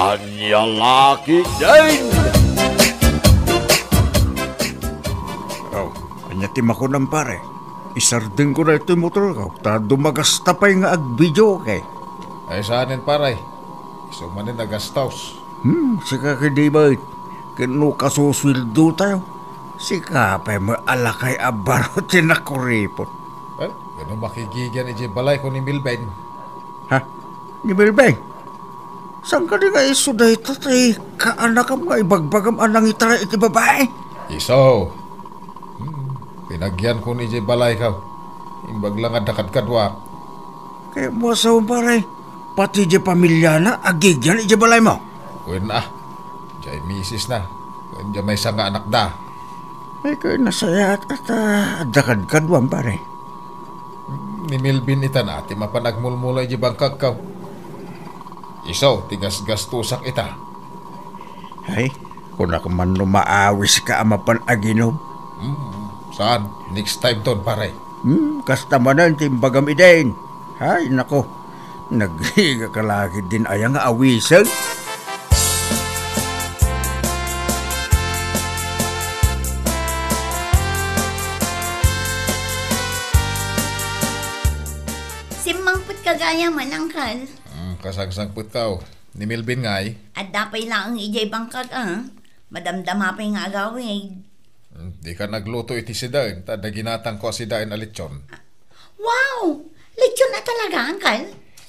Kanyang laki din! Oh, kanya tim ako ng pare. Isarding ko na ito yung motor ko. Ta dumagasta pa yung agbidyo kay. Ay saanin paray. Isumanin nagastos. Sika kay David. Kano kasuswildo tayo. Sika pa yung alakay abaro tinakuripot. Eh, gano'n makigigyan iti balay ko ni Milben. Ha? Ni Bilbeng? Saan ka rin nga isuday tatay? Kaanak ka mga ibagbagam anang itara iti babae? Iso. Pinagyan ko ni iti balay ka. Imbag lang adakad kadwa. Kaya mo sa pare, pati iti pamilya na agigyan iti balay mo. Uwin na. Diyay misis na. Diyan may isang anak da. Ay kayo nasaya at adakad kadwan pare. Ni Milbin ita na ati mapanagmulmula iti bangkag ka. Iso, tigas gastusak ita. Ay, kung ako man lumaawis ka amapan aginom. Saan? Next time ton pare. Kastamanan timbagam idain. Ay, nako. Naghiga ka lagi din ayang awisag. Simangput kagaya man, Angkal. Kasagsangput ka ni Milbin ngay. At dapay lang ang ijay bangkag, Madamdama pa yung agawin. Di ka nagluto iti si Dain. Tada ginatang ko si Dain alitsyon. Wow! Lechon na talaga, Angkal.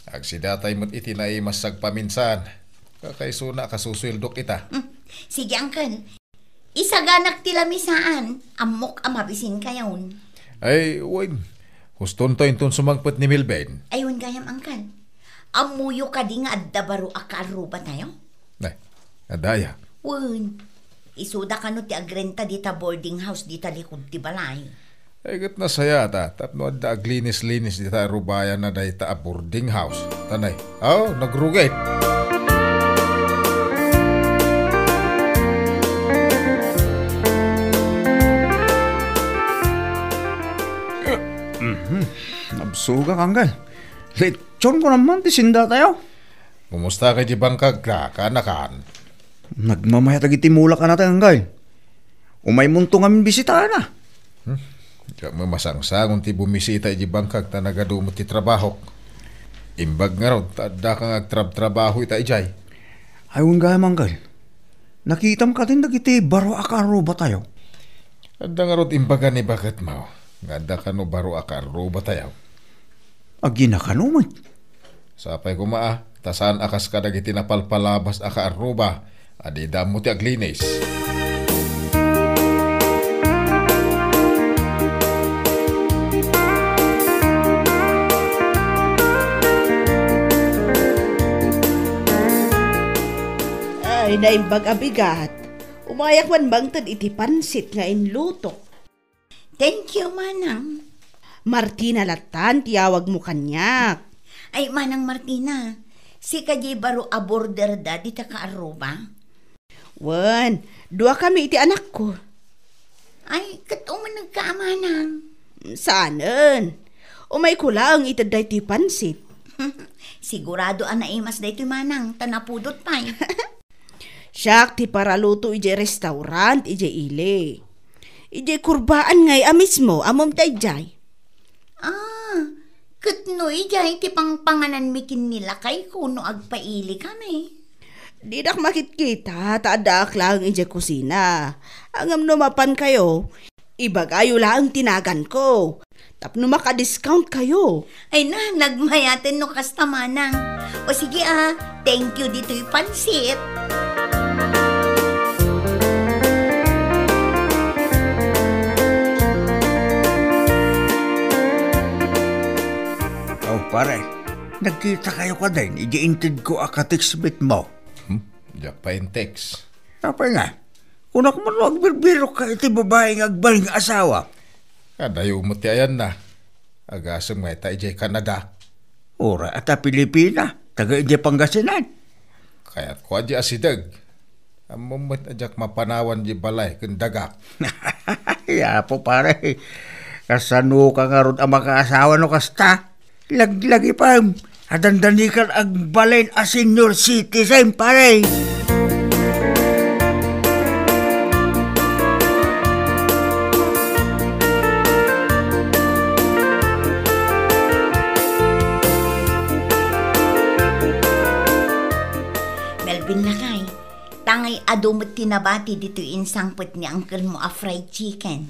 Ag si datay mo't iti na imasag paminsan. Kakaisuna kasuswildok ita. Sige, Angkal. Isaganak tilamisaan. Amok amabisin kayon. Ay, wait. Huston to intun sumangput ni Milben. Ayun gayam, Angkal. Amuyo ka di nga adda baro akaruba tayo? Nay, adaya. Wen, isuda ka no ti agrenta dita boarding house dita likod ti balay. Ay, gat na saya ta. Tapno adda aglinis-linis dita rubayan na dayta a boarding house. Tanay, nagrugay. Nabsuga kanggal. Lechon ko naman ti sinda tayo. Kumusta kay di bangkag ka, kanakan? Nagmamayat agi timula ka natin kanggal. Umay munto ngamin bisita na. Diyak mo masangsangon ti bumisita di bangkag ta nagadumot ti trabaho. Imbag nga ron, tada kang agtrab-trabaho ita ijay. Ayun gaya manggal. Nakitam ka din nagiti baro akaro ba tayo? Ada nga ron imbaga ni bakit mo. Ngada ka no baro akaro ba tayo? Agina ka naman. Sapay ko tasan akas ka dagiti napalpalabas akaro ba? Adi damo ti aglinis. Ay, naimbag abigat. Umayak man bang tad iti pansit nga inluto. Thank you, Manang. Martina latan, tiyawag mo kanyak. Ay, Manang Martina, si kajay baro a border da dita kaaruba? Wan, dua kami iti anak ko. Ay, katuman nagkaamanang. Saanan? Umay ko lang itaday ti pansit. Sigurado anaimas da ito, Manang, tanapudot pa. Siyak ti paraluto ije restaurant ije ile. Ije kurbaan ngay mismo amom dayjay. Katno ijay ti pangpanganan mikin nila kay kuno agpaili kami. Di dak makitkita, taadak lang ije kusina. Angam numapan kayo, ibagayo lang tinagan ko. Tapno maka-discount kayo. Ay na, nagmayatin no kastamanang. O sige thank you dito'y pansit. Pare, nagkita kayo ka din. Idiintid ko akatixbit mo. Diyak pa yung text. Apa nga? Kung ako man agbirbiro ka iti babaeng agbaling asawa. Kadayo mo ti ayan na. Agasang may tayo jay Canada. Ora ata Pilipina. Taga iti Pangasinan. Kaya't ko adi asidag. Amumot adyak mapanawan di balay kundagak. Yapo pare. Kasano ka nga ron ang makaasawa no kasta. Lagi pa. Adandanikan ag balay a senior citizen, pare. Melvin Lakay, tangay adumot tinabati dito insangpet ni uncle mo a fried chicken.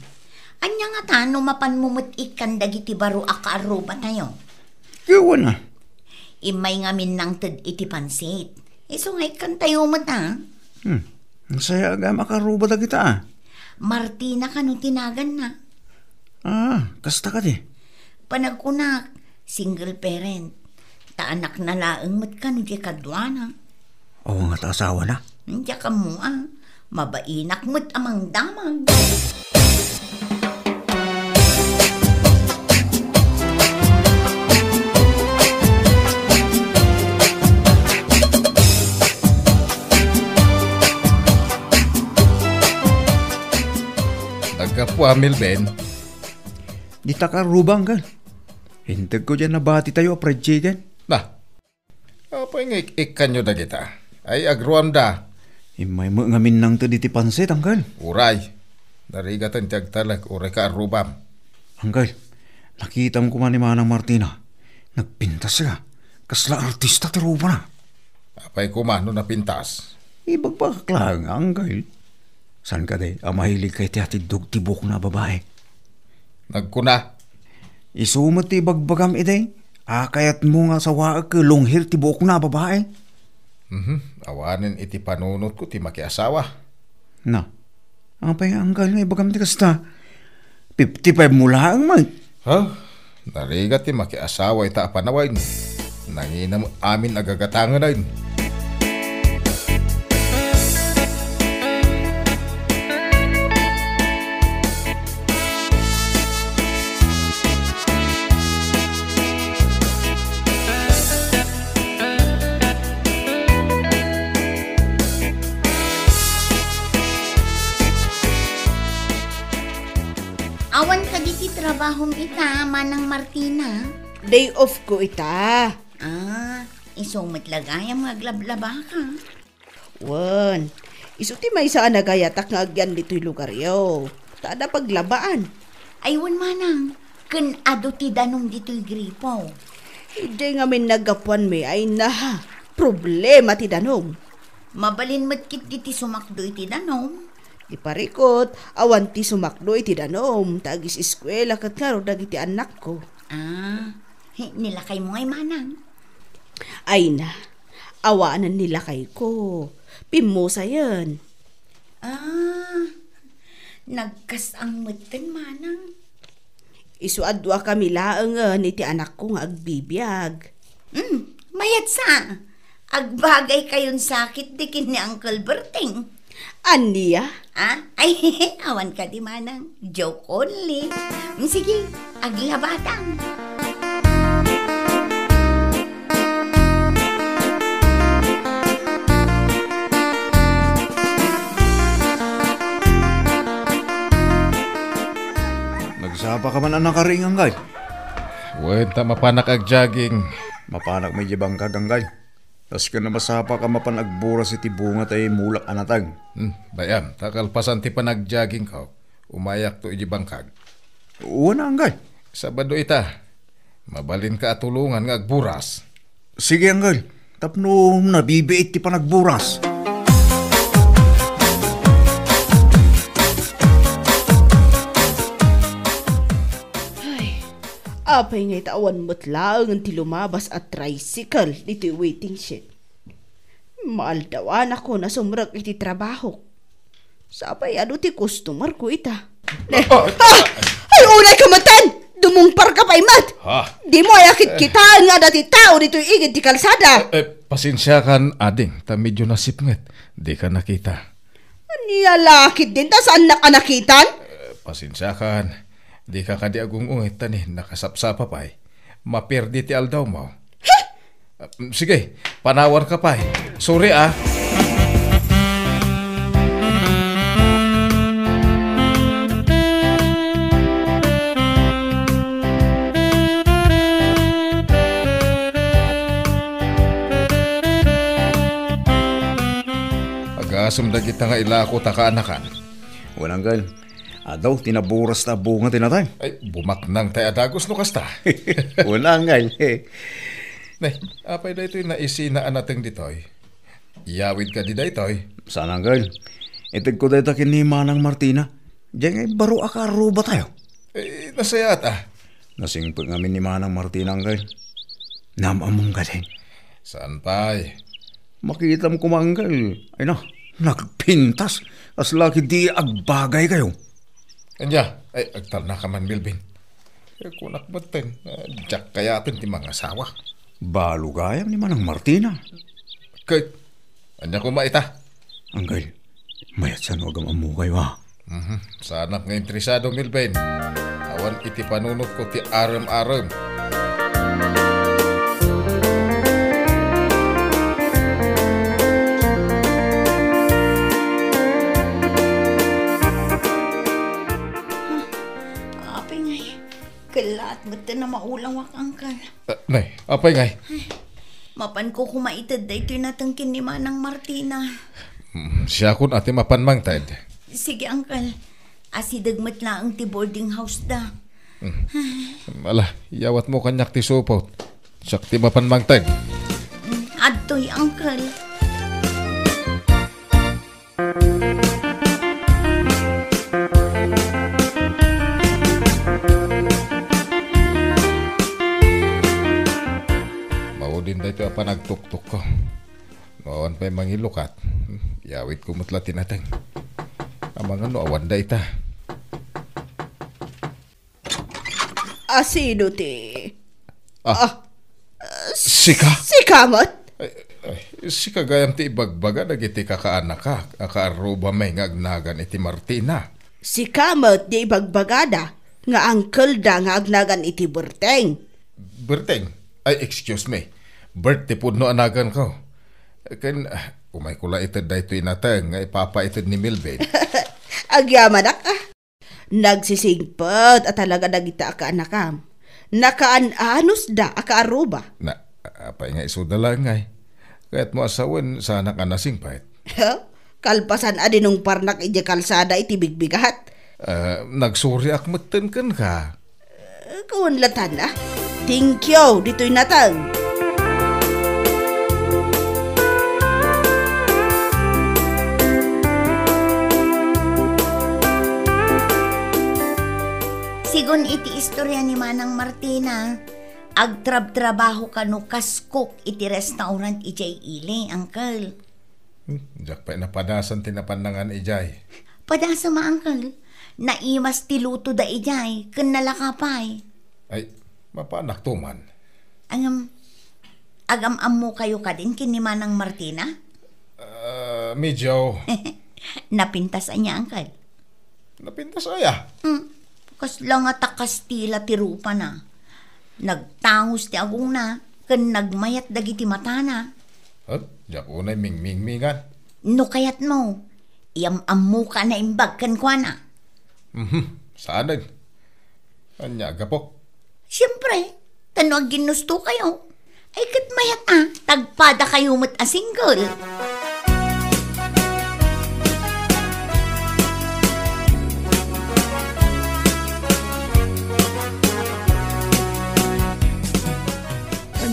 Anya nga tano mapanmumut ikan dagiti baro akaruba tayo. Yawan na. Imay nga min nang ted iti pansit. Isungay kan tayo mo ta. Masaya aga makaruba da kita ah. Martina kanu tinagan na. Kasta ka di. Panagkunak, single parent. Taanak na laeng mat kanu di kadwana. Oo nga ta asawa na. Nandiya ka mo mabainak mo't amang damag. Nagkapwa, Melvin. Di ta karubang kan. Hintag ko dyan nabati tayo fried chicken. Nah, apa yung ikan nyo na kita? Ay agruam da. Imay mo ngamin nang to diti pansit, angkal. Uray. Narigatan tiyag talag, uray ka arubam. Angkal, nakita mo kuman ni Manang Martina. Nagpintas ka. Kasla artista tiruba na. Apay kumano na pintas. Ibagbaklang, angkal. San ka day, mahilig kay tiyatidog tibok na babae. Nagkuna. Isumot ti bagbagam iday. Kayat mo nga sa waag ka longhir tibok na babae. Awanin iti panunot ko ti makiasawa. Na, ang payanggal na ibagam ti kasta. 55 mula ang man. Narigat ti makiasawa ita panawain. Nanginam amin agagatangan na yun. Awan ka diti trabahong ita, Manang Martina. Day off ko ita. Isumit lagay ang maglablaba ka. Wan, isuti may saan nagayatak nga agyan dito'y lugar yo. Tada paglabaan. Aywan Manang, ken ado ti danong dito'y gripo. Hindi nga min nagapuan may ay na. Problema ti danong. Mabalin matkit diti sumakdo iti danong. Di parikot, awan ti sumakdo iti danom. Tagis eskwela kat nga dagiti anak ko. Nilakay mo ngay Manang. Ay na, awanan nilakay ko. Pimusa yan. Nagkas ang mutin Manang. Isuadwa kami laang iti anak ko nga agbibiyag. Mayat sa. Agbagay kayon sakit dikin ni Uncle Berting. Aniya? Ay, awan ka di Manang. Joke only. Sige, aglabatang. Nagsapa ka man ang nakaringang kay. Wenta mapanak ag jogging. Mapanak may jibang kadanggal. Tas ka na masapa ka mapanagbura si tibunga tayo mulak anatag. Bayam, takalpasan ti panag-jogging ka. Umayak to ijibangkag. Uwan na anggal. Sabado ita. Mabalin ka at tulungan nga agburas. Sige anggal. Tapno nabibiit ti panagburas. Apay ngay tawan mo't lang ang ti lumabas at tricycle dito waiting shed. Maaldawan ako na sumrag iti trabaho. Sabay ano ti customer ko ita. Ay unay kamatan! Dumungpar ka pa imat! Di mo ayakit kita nga dati tao dito igid ti kalsada. Pasensya kan ading, ta medyo nasipnget. Di ka nakita. Niya lakit din, ta saan nakanakitan? Pasensya kan. Di ka kadi agong ungit tani, nakasapsapa pa'y. Mapirdi ti aldaw mo. Sige, panawar ka pa'y. Sorry Nagasum da kita nga ilako ta kaanakan. Walang gal. Adaw, tinaburas na bunga tinatay. Ay, bumaknang tayo adagos no kasta. Walang gal. Nay, apay da ito'y naisinaan natin dito'y. Iyawid ka di da ito'y. Sana gal. Itag ko dito kinima ng Martina. Diyan ay baro akaruba tayo. Nasaya ta. Nasingpag ngamin ni Manang Martina ang gal. Namamong galing. Saan pa'y? Makita mo kumanggal. Ay na, nagpintas. As laki di agbagay kayo. Anya, ay agtal na ka man, Milvin. Kunak batin. Diyak kaya atin di mga asawa. Balo gayam ni Manang Martina. Kahit, anya ko maita. Anggal, mayat sa nuagam amukay wa. Sanak nga interesado, Milvin. Awan iti panunot ko ti aram-aram. Kalat, ba't na maulang wak, angkal? Nay, apay ngay? Mapan ko kumaitad da ito'y natangkin ni Manang Martina. Siya kun ati mapanmang tad. Sige, angkal. Asidagmat na ang ti boarding house da. Ala, yawat mo kanyak ti supot. Siyak ti mapanmang tad. Adto'y, angkal. Din dito apa nagtuktok ko. Noon pa'y mangilukat. Yawit ko matlatin natin. Amang ano, awan da ita. Sino ti? Sika? Sika mat? Sika gayam ti ibagbaga nagiti kakaanak ka. Akaaruba may ngagnagan iti Martina. Sika mat di ibagbagada. Nga angkel da nga agnagan iti Berteng. Berteng? Ay, excuse me. Birthday po no anagan ko. Kan, umay kula itad da ito'y natang, nga ipapa itad ni Milvin. Agyaman ka. Nagsisingpad at talaga nagita ka anakam. Nakaanos da aka aruba. Na, apay nga isudala ngay. Kaya't mo asawan sa anak anasing pahit. Kalpasan adinong parnak iti kalsada iti bigbigat. Nagsuri akmatan kan ka. Kawanlatan na. Thank you, dito'y natang. Sigon iti istorya ni Manang Martina, agtrab-trabaho ka no kaskok iti restaurant ijay ili, angkal. Diyak pa'y napadasan tinapandangan ijay. Padasa ma, angkal. Naimas ti luto da ijay, kun nalakapay. Ay, mapanak tuman. Agam-am mo kayo ka din kin ni Manang Martina? Medyo. Napintasan niya, angkal. Napintas aya. Kas lang nga takastila ti rupa na. Nagtangos ti agong na, kan nagmayat dagiti mata na. Diyak unay ming-ming-mingan. No kayat mo, iyam-ammo ka na imbag kan kwa na. Saan din? Anya, gapok? Siyempre, tanong ginusto kayo. Ay kat mayat tagpada kayo mat a single.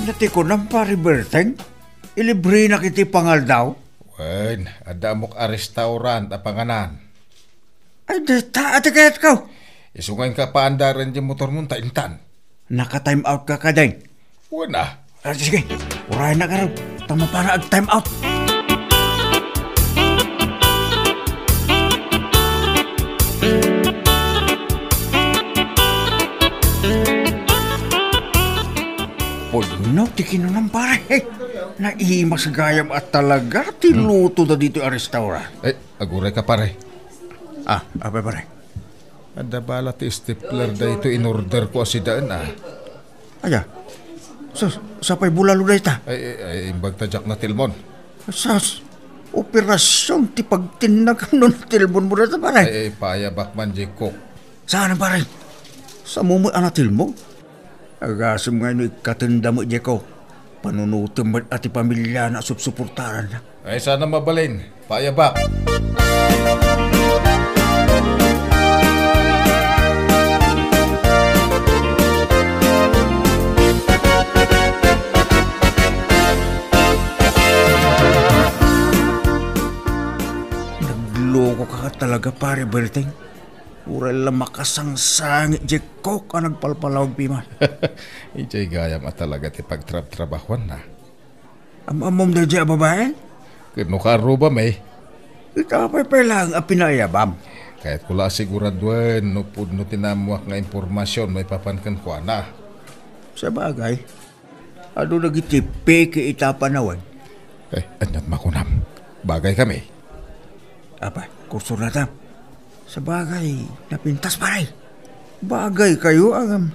Nati ko ng pari Berteng, ilibre na kiti pangal daw. Wen, adamok a restaurant a panganan. Ay, data ati kayat ko. Isungayin ka paandaran di motor mong taintan. Naka-time out ka kadeng. Wala. Sige, urahin na ka rin. Tama pa na ag-time out. No, tikin na ng pare. Naimas gayam at talaga tiluto na dito ang restaurant. Ay, aguray ka pare. Apa pare? Ada bala ti stapler da ito in-order ko si daan Aya, sapay bulalo na ita? Ay, imbag tajak na tilmon. Sas, operasyon ti pagtinag nun tilmon mo na ita pare. Ay, paya bakman di cook. Saan pare? Sa mumoy anatil mo? Agasum nga ni katanda mo, Jeko. panunutom at pamilya na subsuportaran na. Ay sana mabalin, paayabak. Nagloko ka talaga pare Berting. Ural lang makasangsangit di ko ka nagpalpalawag piman. Ijay gayam at talaga ti pagtrabahuan na. Amom na di babae? Kano ka ba may? Itapay pa lang pinayabam. Kahit kula siguraduan, no pudno tinamuak nga impormasyon may papankan ko na. Sa bagay, ano nagitipi ki itapanawan? Anyat makunam. Bagay kami. Apa, kurso na tam. Sa bagay, napintas pa rin. Bagay kayo ang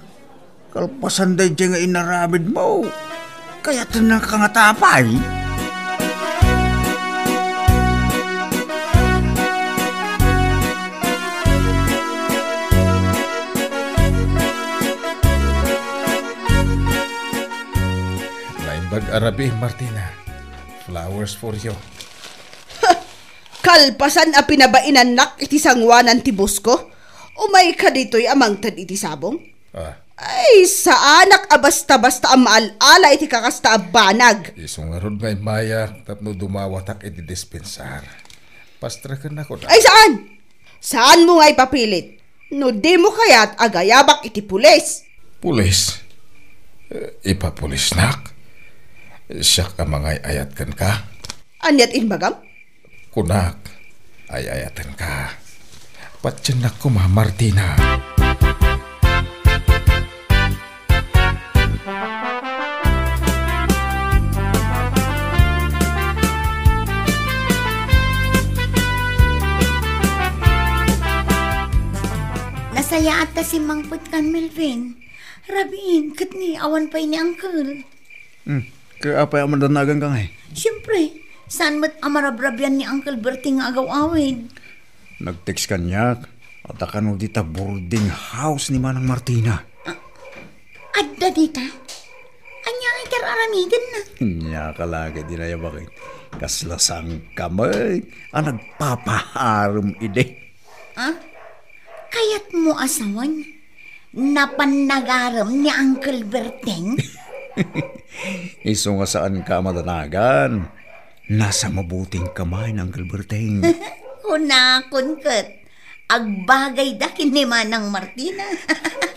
kalpasan day nga inaramid mo. Kaya tanang kangatapay. Naimbag Arabi, Martina. Flowers for you. Kalpasan a pinabainan nak iti sangwanan ti busko? Umay ka dito'y amang tad iti sabong? Ay, sa anak basta-basta ang maalala iti kakasta banag. Isungarod may maya tapno dumawatak iti dispensar. Pastra ka na ko na. Ay, saan? Saan mo nga ipapilit? No di mo kaya't agayabak iti pulis. Pulis? Ipapulis nak? Siyak ang mga ayat kan ka? Anyat inbagam? Kunak, ay-ayatan ka. Patyanak ko, Ma Martina. Nasaya ata si Mangput kan Melvin. Rabiin, kat ni awan pa ni Uncle. Kaya apa yung mandanagan ka nga Siyempre, saan mo't amarabrabyan ni Uncle Berting nga agaw-awid? Nag-text kanyak. At akano dita boarding house ni Manang Martina. Adda dita? Anya nga ikararamidin na. Nya ka lagi di na yabakin. Kaslasang kamay. Nagpapaharam ide. Kaya't mo asawan? Napanagaram ni Uncle Berting? Iso nga saan ka madanagan? Nasa mabuting kamay ng Uncle Berting. Hunakon kat. Agbagay dakin ni Manang Martina.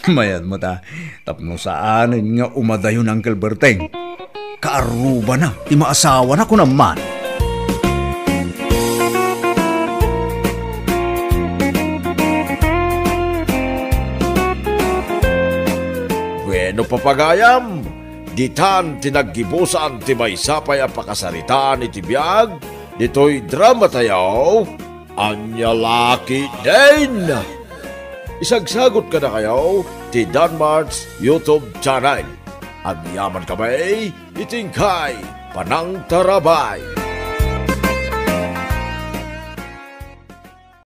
Mayan mo ta. Tapno saan nga umadayon ng Uncle Berting. Kaaruba na. Di maasawa na ko naman. Bueno papagayam, ditan tinaggibusan ti may sapay ang pakasaritaan iti biyag, dito'y drama tayo, Anya Laki din! Isagsagot ka na kayo ti Danmar's YouTube channel. Ang yaman kamay, itingkay, panang tarabay.